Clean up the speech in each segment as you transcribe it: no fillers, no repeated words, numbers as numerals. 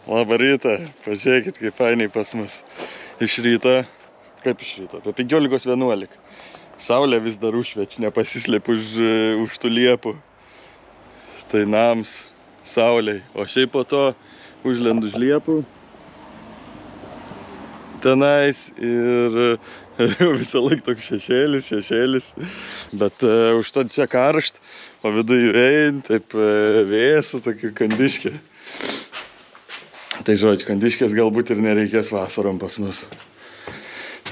Labą rytą, pažiūrėkit, kaip fainiai pas mus. Iš ryto, kaip iš ryto, apie 15:11. Saulė vis dar užšviečia, nepasislėp už tų liepų. Tai nams, saulei. O šiaip po to užlendu už liepų. Tenais ir visą laiką toks šešėlis. Bet užtat čia karšt, o viduje vėjai, taip vėjas, tokia kandiškė. Tai žodžiu, kandiškės galbūt ir nereikės vasarom pas mus.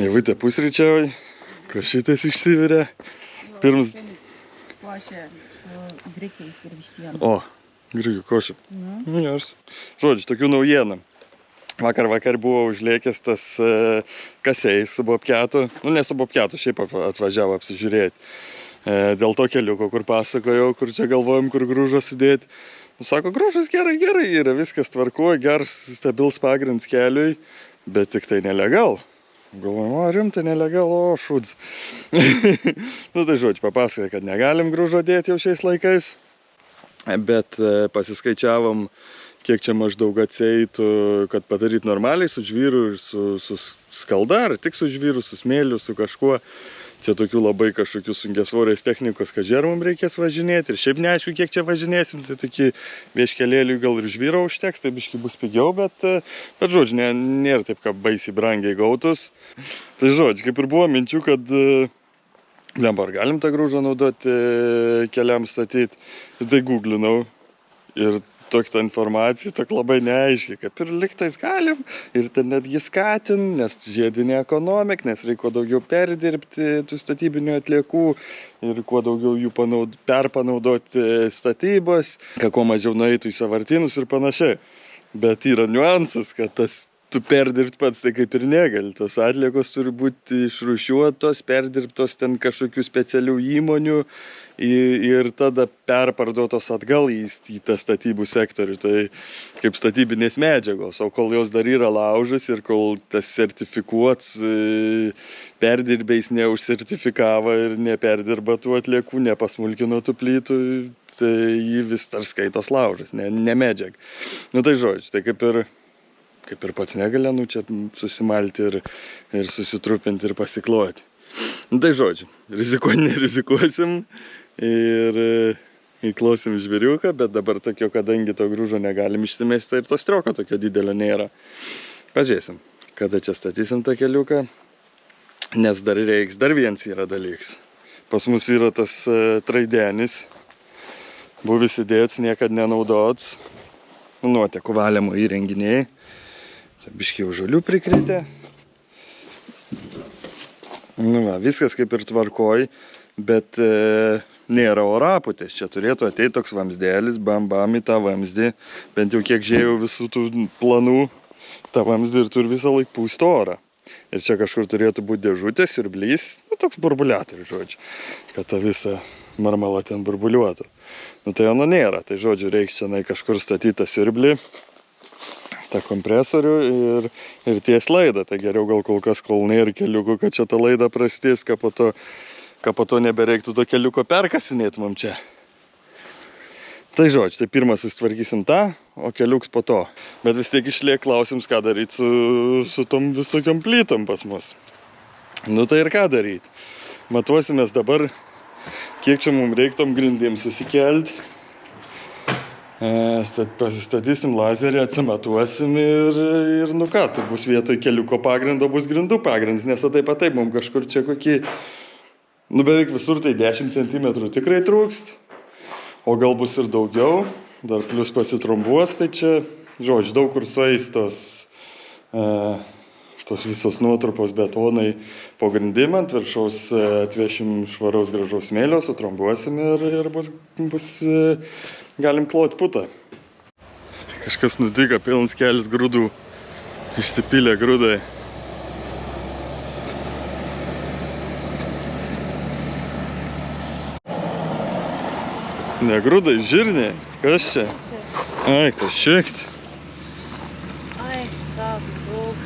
Javutė pusryčiauj, košytės išsivirė. Pirms... Košė su grikiais ir vištiena. O, grikių košė. Nors. Žodžiu, tokių naujienų. Vakar buvo užlėkęs tas kasėjai su bobketu. Nu, ne su bobketu, šiaip atvažiavo apsižiūrėti. Dėl to keliuko, kur pasakojau, kur čia galvojom, kur grūžo sudėti. Sako, grūžas gerai yra, viskas tvarkuoja, geras, stabilus pagrindas keliui, bet tik tai nelegal. Galvojom, o rimtai nelegal, o šūdz. Nu tai žodžiu, papasakoja, kad negalim grūžo dėti jau šiais laikais, bet pasiskaičiavom, kiek čia maždaug atseitų, kad padaryt normaliai su žvyru ir su skalda, ar tik su žvyru, su smėliu, su kažkuo. Čia tokių labai kažkokių sunkiasvorės technikos, kad žermum reikės važinėti. Ir šiaip neaišku, kiek čia važinėsim. Tai tokį vieškelėliui gal ir žvyro užteks, tai biškai bus pigiau, bet žodžiu, nėra taip, kad baisiai brangiai gautus. Tai žodžiu, kaip ir buvo minčių, kad ar galim tą grūžą naudoti keliam statyti. Tai googlinau ir tokia informacija, tokia labai neaiški, kaip ir liktais galim ir ten netgi skatin, nes žiedinė ekonomika, nes reikia daugiau perdirbti tų statybinių atliekų ir kuo daugiau jų perpanaudoti statybos, kad kuo mažiau nueitų į sąvartynus ir panašiai. Bet yra niuansas, kad tu perdirbti pats tai kaip ir negali. Tos atliekos turi būti išrūšiuotos, perdirbtos ten kažkokių specialių įmonių ir tada perparduotos atgal į tą statybų sektorių. Tai kaip statybinės medžiagos, o kol jos dar yra laužas ir kol tas sertifikuots perdirbėjais neužsertifikavo ir neperdirba tų atliekų, nepasmulkino tų plytų, tai jį vis dar skaitos laužas, ne medžiaga. Nu tai žodžiu, tai kaip ir pats negalėnu čia susimalti ir susitrupinti ir pasikloti. Nu tai žodžiu, nerizikuosim ir įklosim žvėriuką, bet dabar tokio, kadangi to grūžo negalim išsimesti ir to strioko tokio didelio nėra. Pažiūrėsim, kada čia statysim tą keliuką, nes dar reiks, dar viens yra dalyks. Pas mus yra tas traidenis, buvis įdėts, niekad nenaudots, nuotekų valymo įrenginiai. Biškiai žolių prikritę. Nu va, viskas kaip ir tvarkoj, bet nėra orapūtės. Čia turėtų ateiti toks vamsdelis, bam į tą vamsdį. Bent jau kiek žiūrėjau visų tų planų, tą vamsdį ir turi visą laiką pūsti orą. Ir čia kažkur turėtų būti dėžutės, siurblys, nu toks burbuliatorius, žodžiu, kad ta visa marmala ten burbuliuotų. Nu tai jo nėra, tai žodžiu, reiks čia kažkur statyti tą siurblį, tą kompresorių ir ties laidą. Tai geriau gal kol kas kol nėra keliukų, kad čia ta laida prastės, kad po to nebereiktų to keliuko perkasinėti mum čia. Tai žodžiu, tai pirmą susitvarkysim tą, o keliuks po to. Bet vis tiek išliek klausims, ką daryti su tom visokiom plytom pas mus. Nu tai ir ką daryti. Matuosimės dabar, kiek čia mums reiktom grindim susikelti. Pasistatysim lazerį, atsimatuosim ir nu ką, tai bus vietoj keliuko pagrindo, bus grindų pagrindas, nes taip mums kažkur čia kokį, nu beveik visur tai 10 cm tikrai trūkst, o gal bus ir daugiau, dar plus pasitrombuos, tai čia, žodžiu, daug kur sueis tos visos nuotrupos betonai po grindim, ant viršaus atvešim švaraus gražaus smėlio, sutrombuosim ir bus galim kloti putą. Kažkas nutiko, pilnas kelias grūdų. Išsipylė grūdai. Ne grūdai, žirniai. Kas čia? Ai, tas šiekt. Ai, daug.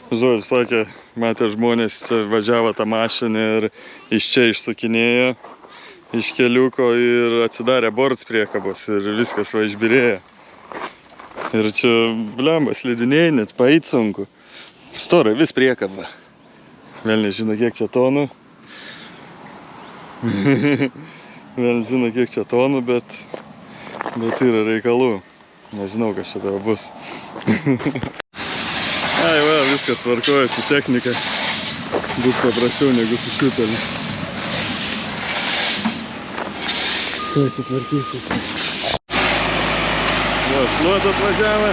Žodžiu, sakė, matė žmonės, čia važiavo tą mašiną ir iš čia išsukinėjo iš keliuko ir atsidarė borts priekabos ir viskas va išbirėjo. Ir čia, blemba, slidiniai, net paeit sunku. Stora, vis priekaba. Vėl nežino, kiek čia tonų. Vėl nežino, kiek čia tonų, bet yra reikalų. Nežinau, kas čia tavo bus. Ai, va, viskas tvarkoja su technika. Bus paprasčiau negu su šiupeliu. Tu esi tvarkysis. Va, šluota atvažiavo.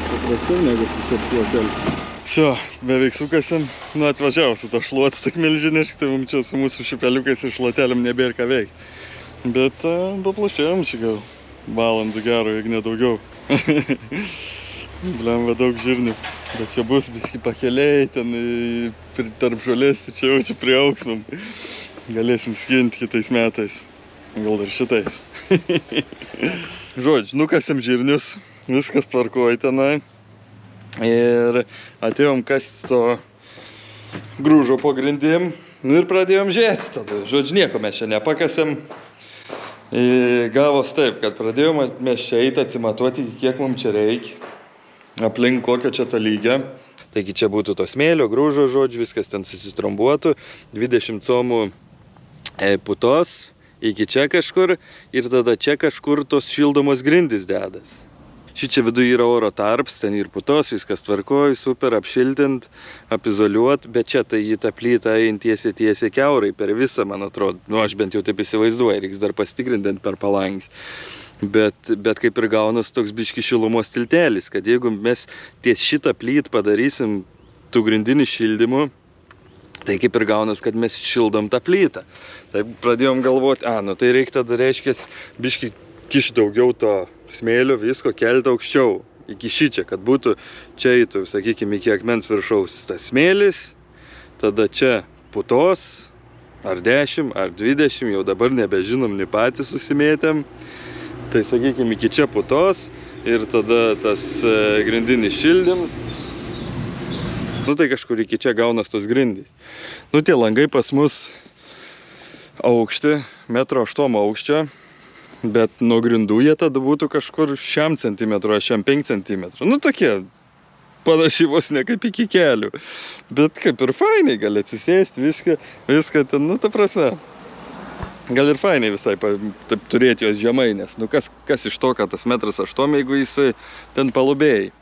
Paprasčiau negu su šluoteliu. Šio, beveik sukasim. Nu, atvažiavo su to šluotu, tik milžiniškai, tai mums čia su mūsų šupeliukais ir šluoteliam nebėra ką veikti. Bet paplašėjom čia gal valandų gero, jeigu nedaugiau. Blemba daug žirnių. Bet čia bus biški pakeliai, ten tarp žolės, čia jau čia priaugs mum. Galėsim skinti kitais metais. Gal dar šitais. Žodžiu, nukasim žirnius, viskas tvarkoja tenai. Ir atėjom kasti to grūžo po grindim. Nu ir pradėjom žiūrėti tada. Žodžiu, nieko mes čia nepakasėm. Gavos taip, kad pradėjom mes čia eiti atsimatuoti, kiek mums čia reikia. Aplink kokio čia ta lygia. Taigi čia būtų to smėlio, grūžo, žodžiu, viskas ten susitrombuotų. 20 comų putos iki čia kažkur ir tada čia kažkur tos šildomos grindys dedas. Šičia viduje yra oro tarps, ten ir putos, viskas tvarkoj, super, apšiltint, apizoliuot, bet čia tai į tą plytą eint tiesiai kiaurai per visą, man atrodo. Nu, aš bent jau taip įsivaizduoju, reiks dar pastikrinti per palangis. Bet kaip ir gaunas toks biški šilumos tiltelis, kad jeigu mes ties šitą plytą padarysim tų grindinį šildymų, tai kaip ir gaunas, kad mes šildom tą plytą. Taip pradėjom galvoti, nu tai reikia tada, reiškia, biški kiš daugiau to smėlio, visko kelti aukščiau, iki šičia, kad būtų čia eitų, sakykime, iki akmens viršaus tas smėlis, tada čia putos, ar 10, ar 20, jau dabar nebežinom, nei patys susimėtėm, tai sakykime, iki čia putos ir tada tas grindinis šildymas. Nu tai kažkur iki čia gaunas tos grindys. Nu tie langai pas mus aukšti, 1,8 m aukščio. Bet nuo grindų jie tada būtų kažkur 1 cm ar 5 cm. Nu tokie panašiai vos ne kaip iki kelių. Bet kaip ir fainiai, gali atsisėsti, viską ten, nu ta prasme. Gal ir fainiai visai taip turėti jos žemai, nes nu kas iš to, kad tas 1,8 m, jeigu jisai ten palubėjai.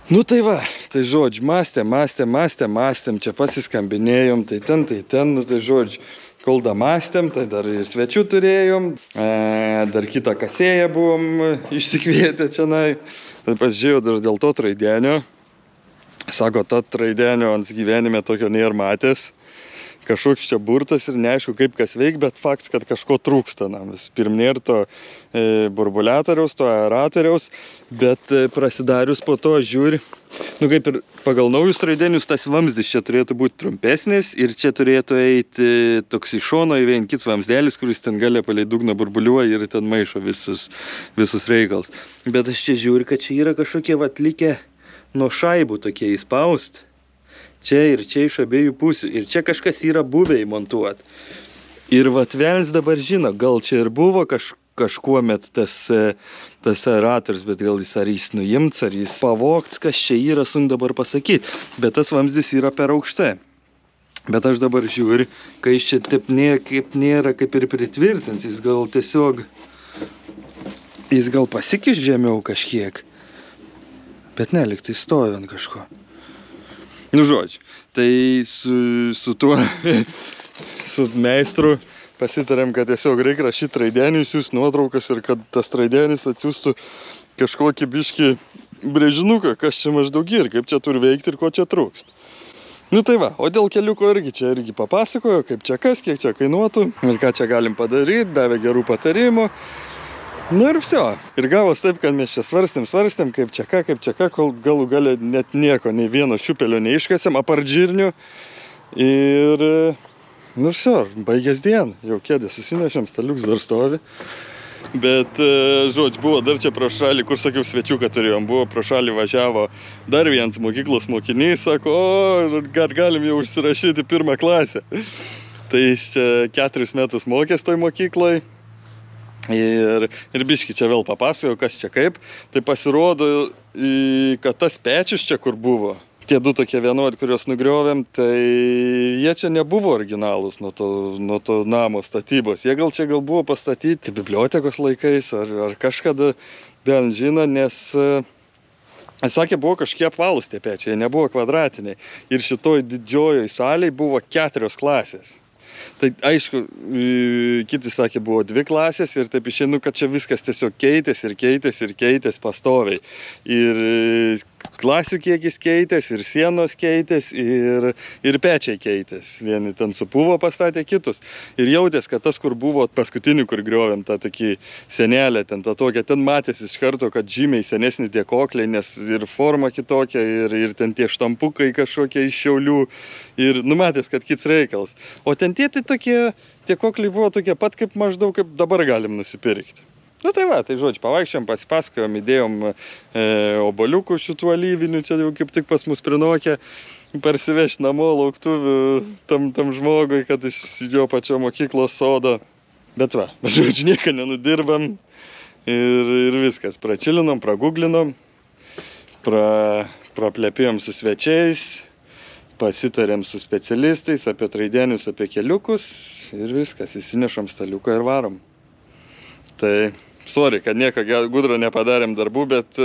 Nu tai va, tai žodžiu, mąstėm, čia pasiskambinėjom, tai ten, nu tai žodžiu. Kol damąstėm, tai dar ir svečių turėjom, dar kitą kasėją buvom išsikvietę čianai. Tai pasižiūrėjau dar dėl to traidenio. Sako, to traidenio ant gyvenime tokio nėra matęs. Kažkoks čia burtas ir neaišku kaip kas veik, bet faktas, kad kažko trūksta. Pirm nėra to burbuliatoriaus, to aeratoriaus, bet prasidarius po to žiūri, nu kaip ir pagal naujus traidenius tas vamzdis čia turėtų būti trumpesnis ir čia turėtų eiti toks iš šono į vien kits vamsdelis, kuris ten galia palei dugną burbuliuoja ir ten maišo visus reikals. Bet aš čia žiūriu, kad čia yra kažkokie atlikę nuo šaibų tokie įspausti. Čia ir čia iš abiejų pusių. Ir čia kažkas yra buvę įmontuot. Ir velnis dabar žino, gal čia ir buvo kažkuo met tas aeratorius, bet gal ar jis nuimts, ar jis pavogts, kas čia yra, sunku dabar pasakyti. Bet tas vamzdis yra per aukštai. Bet aš dabar žiūriu, kai jis čia taip nėra kaip ir pritvirtins, jis gal tiesiog, jis gal pasikiš žemiau kažkiek. Bet nelik, tai stojo ant kažko. Nu žodžiu, tai su tuo, su meistru pasitarėm, kad tiesiog reikia rašyti traidenių, siūsti nuotraukas ir kad tas traidenis atsiųstų kažkokį biškį brėžinuką, kas čia maždaug ir kaip čia turi veikti ir ko čia trūkst. Nu tai va, o dėl keliuko irgi papasakojo, kaip čia kas, kiek čia kainuotų ir ką čia galim padaryti, davė gerų patarimų. Nu ir viso. Ir gavos taip, kad mes čia svarstėm, kaip čia ką, kol galų galę net nieko, nei vieno šiupelio neiškasėm, apart žirnių. Ir, nu viso, baigės dieną, jau kėdė susinešėm, staliuks dar stovi. Bet, žodžiu, buvo dar čia pro šalį, kur sakiau svečių, kad turėjom, buvo pro šalį važiavo dar vienas mokyklos mokinys, sako, o, galim jau užsirašyti 1. klasę. Tai jis čia 4 metus mokės toj mokykloj. Ir biški čia vėl papasakojo, kas čia kaip. Tai pasirodo, kad tas pečius čia, kur buvo, tie 2 tokie vienodi, kuriuos nugriovėm, tai jie čia nebuvo originalūs nuo to namo statybos. Jie gal buvo pastatyti bibliotekos laikais ar kažkada, bent žino, nes, sakė, buvo kažkiek apvalūs tie pečiai, jie nebuvo kvadratiniai. Ir šitoj didžiojoj salėj buvo 4 klasės. Tai aišku, kiti sakė, buvo 2 klasės ir taip išeinu, kad čia viskas tiesiog keitės pastoviai. Ir klasių kiekis keitės, ir sienos keitės, ir pečiai keitės. Vieni ten supuvo, pastatė kitus. Ir jautės, kad tas, kur buvo paskutinį, kur griovėm, tą tokį senelę, ten matėsi iš karto, kad žymiai senesni tie kokliai, nes ir forma kitokia, ir ten tie štampukai kažkokie iš Šiaulių. Ir numatės, kad kits reikalas. O ten tie kokliai buvo tokie pat, kaip maždaug kaip dabar galim nusipirkti. Nu tai va, tai žodžiu, pavaikščiom, pasipasakojom, įdėjom oboliukų šitų alyvinių, čia jau kaip tik pas mus prinokė, parsivešti namo lauktuvių tam žmogui, kad iš jo pačio mokyklos sodo. Bet va, žodžiu, nieko nenudirbam ir viskas. Pračilinom, praguglinom, praplėpėjom su svečiais, pasitarėm su specialistais apie traidienius, apie keliukus ir viskas, įsinešam staliuką ir varom. Tai, sorry, kad nieko gudro nepadarėm darbų, bet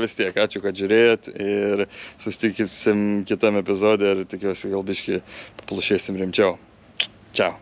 vis tiek, ačiū, kad žiūrėjot ir susitikysim kitam epizode ir tikiuosi gal biškį paplušėsim rimčiau. Čiau.